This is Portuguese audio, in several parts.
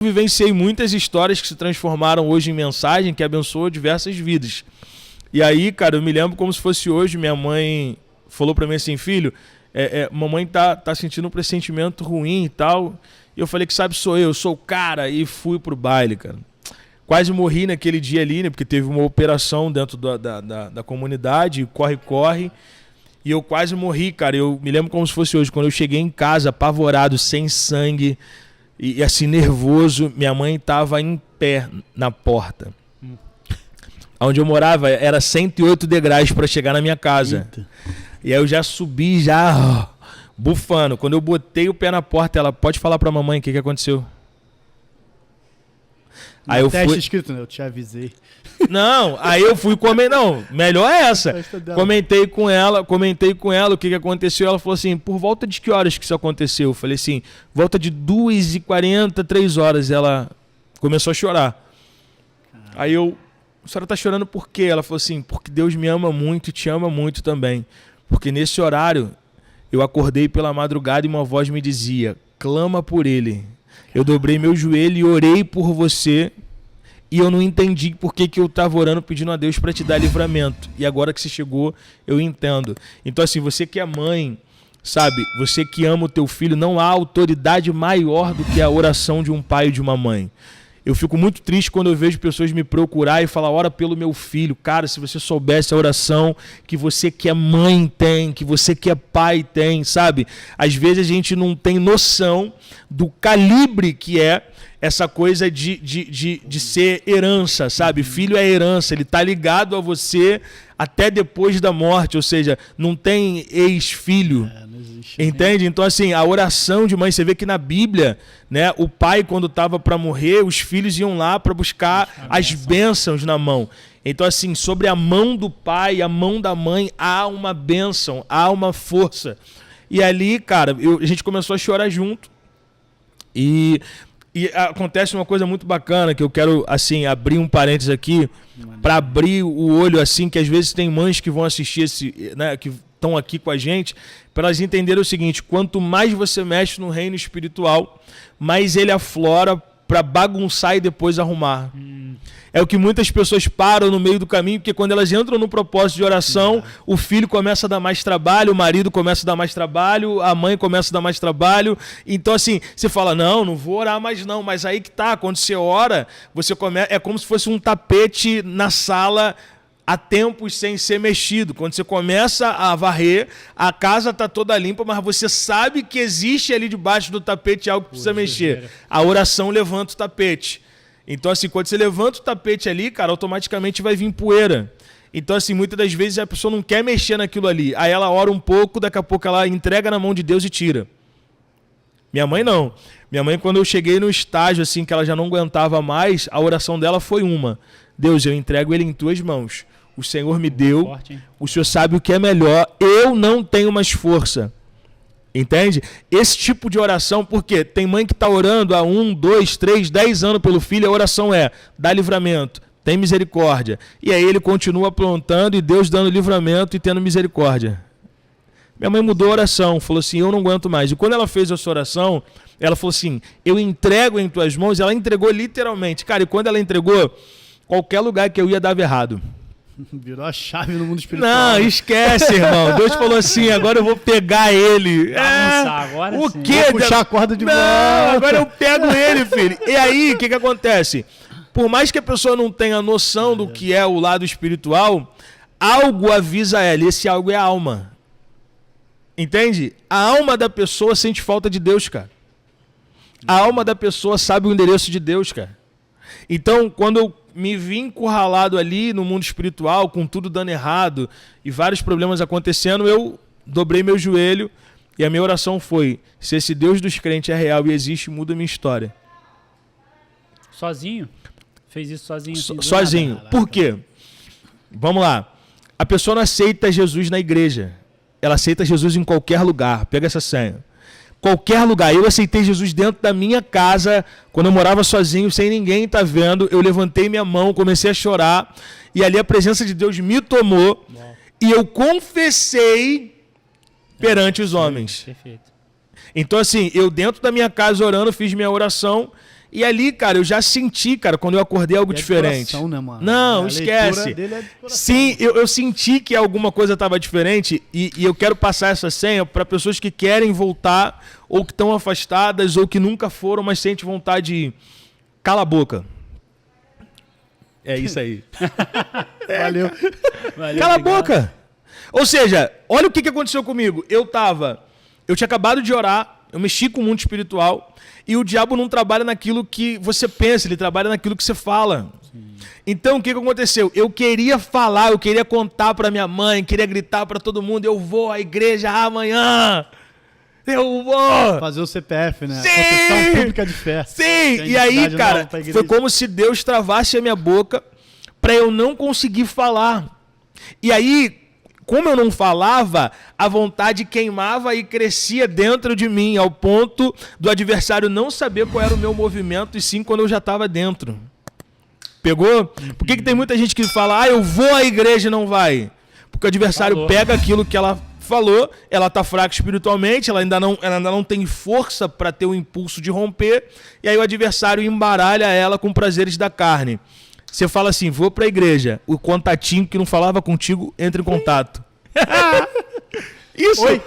vivenciei muitas histórias que se transformaram hoje em mensagem, que abençoam diversas vidas. E aí, cara, eu me lembro como se fosse hoje, minha mãe falou pra mim assim, filho, mamãe tá sentindo um pressentimento ruim e tal. E eu falei que sabe, eu sou o cara, e fui pro baile, cara. Quase morri naquele dia ali, né, porque teve uma operação dentro da comunidade, corre. E eu quase morri, cara. Eu me lembro como se fosse hoje, quando eu cheguei em casa, apavorado, sem sangue, e assim, nervoso, minha mãe estava em pé na porta. Onde eu morava era 108 degraus para chegar na minha casa. Eita. E aí eu já subi, bufando. Quando eu botei o pé na porta, ela, pode falar para a mamãe o que aconteceu? Aí eu fui escrito, né? Eu te avisei. Não, aí eu fui comer. Não, melhor é essa. Comentei com ela o que aconteceu. Ela falou assim, por volta de que horas que isso aconteceu? Eu falei assim, volta de 2h40, 3 horas. Ela começou a chorar. Aí eu, a senhora tá chorando por quê? Ela falou assim, porque Deus me ama muito e te ama muito também. Porque nesse horário eu acordei pela madrugada e uma voz me dizia, clama por ele. Eu dobrei meu joelho e orei por você. E eu não entendi por que eu estava orando pedindo a Deus para te dar livramento. E agora que você chegou, eu entendo. Então assim, você que é mãe, sabe? Você que ama o teu filho, não há autoridade maior do que a oração de um pai e de uma mãe. Eu fico muito triste quando eu vejo pessoas me procurar e falar, ora pelo meu filho. Cara, se você soubesse a oração que você que é mãe tem, que você que é pai tem, sabe? Às vezes a gente não tem noção do calibre que é essa coisa de ser herança, sabe? Filho é herança, ele tá ligado a você até depois da morte, ou seja, não tem ex-filho. Entende? Então, assim, a oração de mãe, você vê que na Bíblia, né, o pai, quando estava para morrer, os filhos iam lá para buscar as bênçãos na mão. Então, assim, sobre a mão do pai, a mão da mãe, há uma bênção, há uma força. E ali, cara, a gente começou a chorar junto. E acontece uma coisa muito bacana, que eu quero, assim, abrir um parênteses aqui, para abrir o olho, assim, que às vezes tem mães que vão assistir esse, né, que estão aqui com a gente, para elas entenderem o seguinte, quanto mais você mexe no reino espiritual, mais ele aflora para bagunçar e depois arrumar. É o que muitas pessoas param no meio do caminho, porque quando elas entram no propósito de oração, o filho começa a dar mais trabalho, o marido começa a dar mais trabalho, a mãe começa a dar mais trabalho. Então, assim, você fala, não vou orar mais não. Mas aí que tá, quando você ora, você começa, é como se fosse um tapete na sala há tempos sem ser mexido. Quando você começa a varrer, a casa está toda limpa, mas você sabe que existe ali debaixo do tapete algo que precisa mexer. A oração levanta o tapete. Então, assim, quando você levanta o tapete ali, cara, automaticamente vai vir poeira. Então, assim, muitas das vezes a pessoa não quer mexer naquilo ali. Aí ela ora um pouco, daqui a pouco ela entrega na mão de Deus e tira. Minha mãe não. Minha mãe, quando eu cheguei no estágio, assim, que ela já não aguentava mais, a oração dela foi uma. Deus, eu entrego ele em tuas mãos. O Senhor me deu, o Senhor sabe o que é melhor, eu não tenho mais força. Entende? Esse tipo de oração, porque tem mãe que está orando há 1, 2, 3, 10 anos pelo filho, a oração é, dá livramento, tem misericórdia. E aí ele continua aprontando e Deus dando livramento e tendo misericórdia. Minha mãe mudou a oração, falou assim, eu não aguento mais. E quando ela fez essa oração, ela falou assim, eu entrego em tuas mãos, ela entregou literalmente. Cara, e quando ela entregou, qualquer lugar que eu ia dava errado. Virou a chave no mundo espiritual. Não, esquece, irmão. Deus falou assim, agora eu vou pegar ele. Agora o sim. quê? Vou puxar a corda de volta. volta. Agora eu pego ele, filho. E aí, o que acontece? Por mais que a pessoa não tenha noção do que é o lado espiritual, algo avisa ela. Esse algo é a alma. Entende? A alma da pessoa sente falta de Deus, cara. A alma da pessoa sabe o endereço de Deus, cara. Então, quando eu me vi encurralado ali no mundo espiritual, com tudo dando errado e vários problemas acontecendo, eu dobrei meu joelho e a minha oração foi, se esse Deus dos crentes é real e existe, muda a minha história. Sozinho? Fez isso sozinho? Sozinho. Por quê? Vamos lá. A pessoa não aceita Jesus na igreja. Ela aceita Jesus em qualquer lugar. Pega essa senha. Qualquer lugar. Eu aceitei Jesus dentro da minha casa, quando eu morava sozinho, sem ninguém estar vendo. Eu levantei minha mão, comecei a chorar, e ali a presença de Deus me tomou, e eu confessei perante os homens. Perfeito. Então, assim, eu dentro da minha casa orando, fiz minha oração, E ali, cara, eu já senti, cara, quando eu acordei algo diferente. Coração, né, mano? Não, esquece. Sim, eu senti que alguma coisa estava diferente e eu quero passar essa senha para pessoas que querem voltar ou que estão afastadas ou que nunca foram, mas sentem vontade de ir. Cala a boca. É isso aí. Valeu. Cala a boca. Ou seja, olha o que aconteceu comigo. Eu tinha acabado de orar, eu mexi com o mundo espiritual e o diabo não trabalha naquilo que você pensa, ele trabalha naquilo que você fala. Sim. Então, o que aconteceu? Eu queria falar, eu queria contar para minha mãe, queria gritar para todo mundo, eu vou à igreja amanhã. Eu vou! Fazer o CPF, né? Sim! Confissão Pública de Fé. Sim! E aí, cara, foi como se Deus travasse a minha boca para eu não conseguir falar. E aí, como eu não falava, a vontade queimava e crescia dentro de mim, ao ponto do adversário não saber qual era o meu movimento, e sim quando eu já estava dentro. Pegou? Por que tem muita gente que fala, eu vou à igreja e não vai? Porque o adversário pega aquilo que ela falou, ela está fraca espiritualmente, ela ainda não tem força para ter o impulso de romper, e aí o adversário embaralha ela com prazeres da carne. Você fala assim, vou para a igreja, o contatinho que não falava contigo entra em contato. Isso. Oi?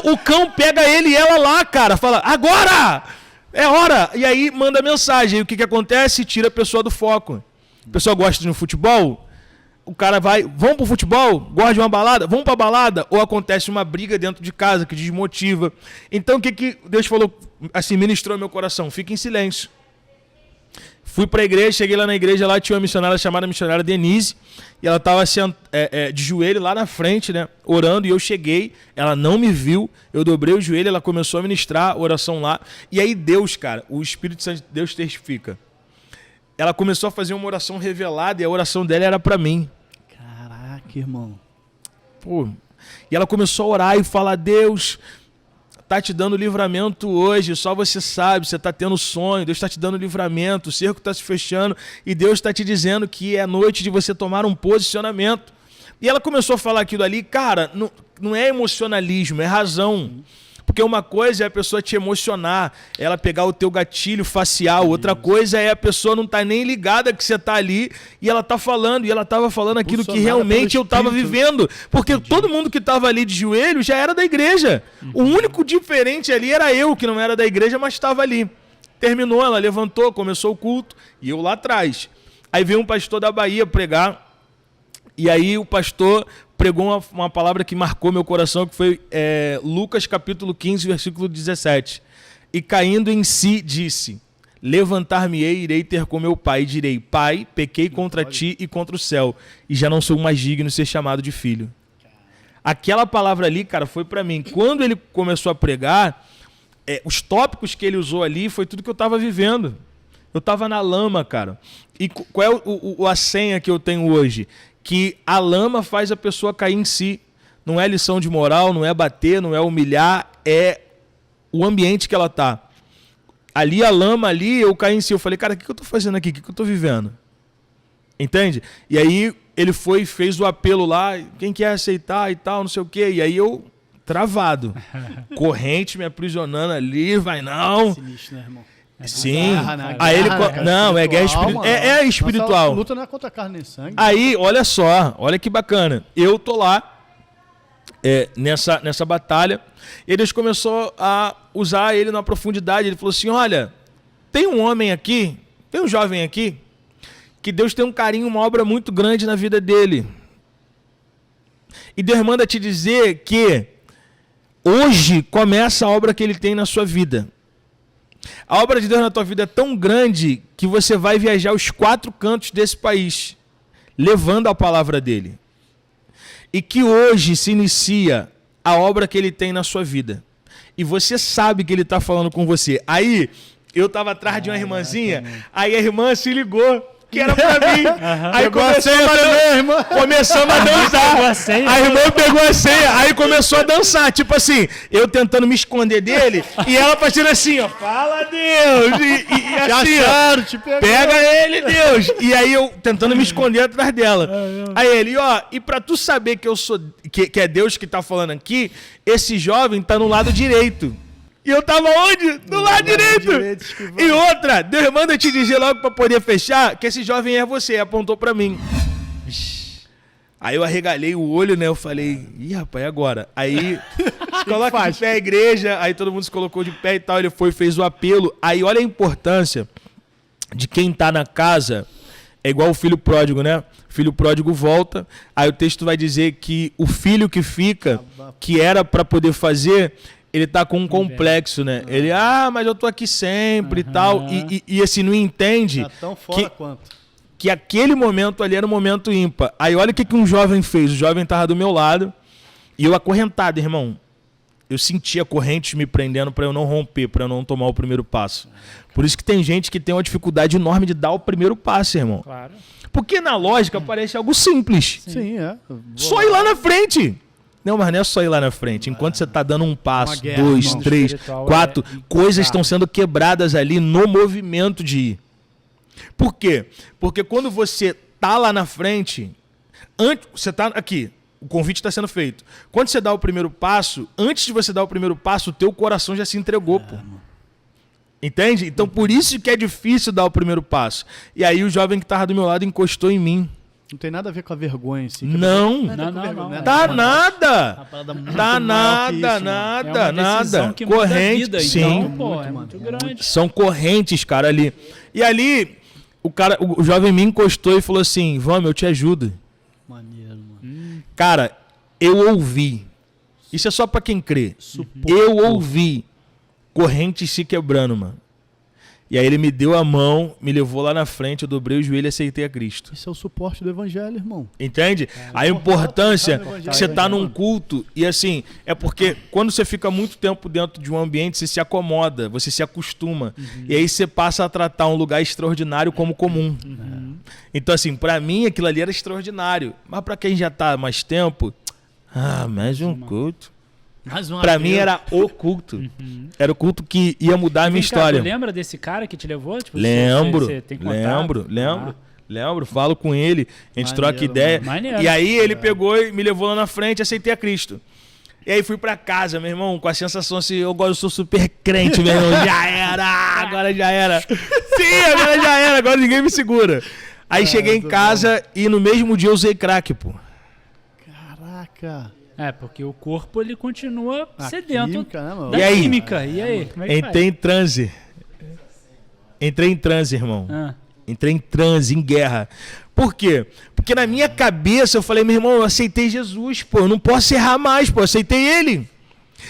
O cão pega ele e ela lá, cara, fala, agora! É hora! E aí manda mensagem, e o que acontece? Tira a pessoa do foco. A pessoa gosta de um futebol, o cara vai, vamos pro futebol? Gosta de uma balada? Vamos pra balada? Ou acontece uma briga dentro de casa que desmotiva. Então o que Deus falou, assim, ministrou no meu coração? Fica em silêncio. Fui pra igreja, cheguei lá na igreja, lá tinha uma missionária chamada missionária Denise, e ela tava de joelho lá na frente, né, orando, e eu cheguei, ela não me viu, eu dobrei o joelho, ela começou a ministrar a oração lá, e aí Deus, cara, o Espírito Santo de Deus testifica. Ela começou a fazer uma oração revelada, e a oração dela era pra mim. Caraca, irmão. Pô, e ela começou a orar e falar, Deus tá te dando livramento hoje, só você sabe, você tá tendo sonho, Deus tá te dando livramento, o cerco tá se fechando e Deus tá te dizendo que é noite de você tomar um posicionamento. E ela começou a falar aquilo ali, cara, não é emocionalismo, é razão. Porque uma coisa é a pessoa te emocionar, ela pegar o teu gatilho facial, outra coisa é a pessoa não estar nem ligada que você está ali e ela está falando, e ela estava falando aquilo que realmente eu estava vivendo. Porque todo mundo que estava ali de joelho já era da igreja. O único diferente ali era eu, que não era da igreja, mas estava ali. Terminou, ela levantou, começou o culto, e eu lá atrás. Aí veio um pastor da Bahia pregar, e aí o pastor pregou uma palavra que marcou meu coração, que foi Lucas capítulo 15, versículo 17. E caindo em si, disse, levantar-me-ei, irei ter com meu pai, e direi, pai, pequei contra ti e contra o céu, e já não sou mais digno de ser chamado de filho. Aquela palavra ali, cara, foi para mim. Quando ele começou a pregar, os tópicos que ele usou ali foi tudo que eu estava vivendo. Eu estava na lama, cara. E qual é a senha que eu tenho hoje? Que a lama faz a pessoa cair em si. Não é lição de moral, não é bater, não é humilhar, é o ambiente que ela tá. Ali a lama, ali eu caí em si. Eu falei, cara, o que eu tô fazendo aqui? O que eu tô vivendo? Entende? E aí ele foi, fez o apelo lá, quem quer aceitar e tal, não sei o quê. E aí eu, travado. Corrente me aprisionando ali, vai não. Sinistro, né, irmão? Sim. Aí ele não, é guerra espiritual. É espiritual. Nossa luta não é contra carne nem sangue. Aí, olha só, olha que bacana. Eu tô lá nessa batalha, e Deus começou a usar ele na profundidade. Ele falou assim: olha, tem um homem aqui, tem um jovem aqui, que Deus tem um carinho, uma obra muito grande na vida dele. E Deus manda te dizer que hoje começa a obra que ele tem na sua vida. A obra de Deus na tua vida é tão grande que você vai viajar os 4 cantos desse país, levando a palavra dele. E que hoje se inicia a obra que ele tem na sua vida. E você sabe que ele está falando com você. Aí, eu estava atrás de uma irmãzinha, aí a irmã se ligou, que era pra mim. Aí começamos a dançar. A irmã pegou a senha, aí começou a dançar. Tipo assim, eu tentando me esconder dele, e ela fazendo assim, ó, fala Deus. E assim, ó, pega ele, Deus. E aí eu tentando me esconder atrás dela. Aí ele, ó, e pra tu saber que eu sou, que é Deus que tá falando aqui, esse jovem tá no lado direito. E eu tava onde? Do lado direito. E outra, Deus manda te dizer logo pra poder fechar que esse jovem é você. Apontou pra mim. Aí eu arregalei o olho, né? Eu falei, ih, rapaz, e agora? Aí, coloca de pé a igreja. Aí todo mundo se colocou de pé e tal. Ele foi, fez o apelo. Aí olha a importância de quem tá na casa. É igual o filho pródigo, né? O filho pródigo volta. Aí o texto vai dizer que o filho que fica, que era pra poder fazer, ele tá com um complexo, né? Ele, mas eu tô aqui sempre e tal. E assim, não entende tá tão fora quanto. Que aquele momento ali era um momento ímpar. Aí olha o que um jovem fez. O jovem tava do meu lado e eu acorrentado, irmão. Eu sentia correntes me prendendo para eu não romper, para eu não tomar o primeiro passo. Por isso que tem gente que tem uma dificuldade enorme de dar o primeiro passo, irmão. Claro. Porque na lógica parece algo simples. Sim, é. Só ir lá na frente. Não, mas não é só ir lá na frente. Enquanto você tá dando um passo, guerra, 2, 3, 4, coisas estão sendo quebradas ali no movimento de ir. Por quê? Porque quando você tá lá na frente, você tá aqui, o convite está sendo feito. Quando você dá o primeiro passo, antes de você dar o primeiro passo, o teu coração já se entregou, pô. Entende? Então por isso que é difícil dar o primeiro passo. E aí o jovem que tava do meu lado encostou em mim. Não tem nada a ver com a vergonha em si. Não. Dá nada. Dá nada. Corrente, sim. Então, pô, é muito grande. São correntes, cara, ali. E ali, o jovem me encostou e falou assim, vamos, eu te ajudo. Maneiro, mano. Cara, eu ouvi. Isso é só pra quem crê. Eu ouvi correntes se quebrando, mano. E aí ele me deu a mão, me levou lá na frente, eu dobrei o joelho e aceitei a Cristo. Isso é o suporte do evangelho, irmão. Entende? A importância que você tá num culto, e assim, é porque quando você fica muito tempo dentro de um ambiente, você se acomoda, você se acostuma. E aí você passa a tratar um lugar extraordinário como comum. Então assim, pra mim aquilo ali era extraordinário. Mas pra quem já tá há mais tempo, mais um culto. Pra mim era o culto. Era o culto que ia mudar a minha história. Você lembra desse cara que te levou? Tipo, lembro, você tem contato? lembro, falo com ele, a gente troca ideia. E aí ele pegou e me levou lá na frente, aceitei a Cristo. E aí fui pra casa, meu irmão, com a sensação assim, eu sou super crente, meu irmão, agora já era. Sim, agora já era, agora ninguém me segura. Aí cheguei em casa e no mesmo dia eu usei crack, pô. Caraca. É, porque o corpo ele continua sedento química, né, da química. E aí, como é que Entrei em transe. Entrei em transe, irmão. Entrei em transe, em guerra. Por quê? Porque na minha cabeça eu falei, meu irmão, eu aceitei Jesus, pô, eu não posso errar mais, pô, eu aceitei ele.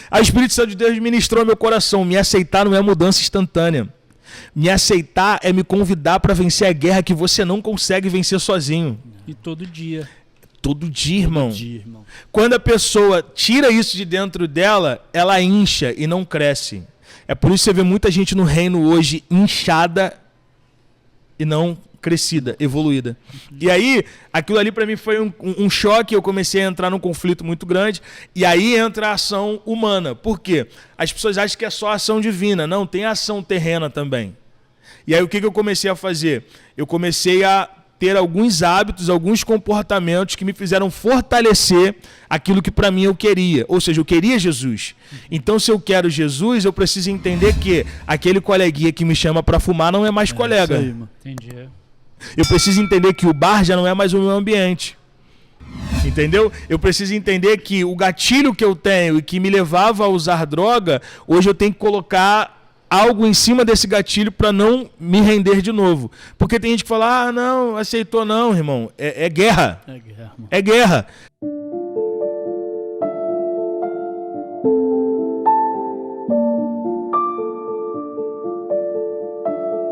A Espírito Santo de Deus ministrou meu coração. Me aceitar não é mudança instantânea. Me aceitar é me convidar para vencer a guerra que você não consegue vencer sozinho. E todo dia. Todo dia, irmão. Quando a pessoa tira isso de dentro dela, ela incha e não cresce. É por isso que você vê muita gente no reino hoje inchada e não crescida, evoluída. E aí, aquilo ali pra mim foi um choque, eu comecei a entrar num conflito muito grande, e aí entra a ação humana. Por quê? As pessoas acham que é só ação divina. Não, tem ação terrena também. E aí o que eu comecei a fazer? Eu comecei a ter alguns hábitos, alguns comportamentos que me fizeram fortalecer aquilo que para mim eu queria. Ou seja, eu queria Jesus. Então, se eu quero Jesus, eu preciso entender que aquele coleguinha que me chama para fumar não é mais colega. Isso aí, mano. Entendi. Eu preciso entender que o bar já não é mais o meu ambiente. Entendeu? Eu preciso entender que o gatilho que eu tenho e que me levava a usar droga, hoje eu tenho que colocar algo em cima desse gatilho para não me render de novo. Porque tem gente que fala, não, aceitou não, irmão. É guerra. É guerra, mano. É guerra.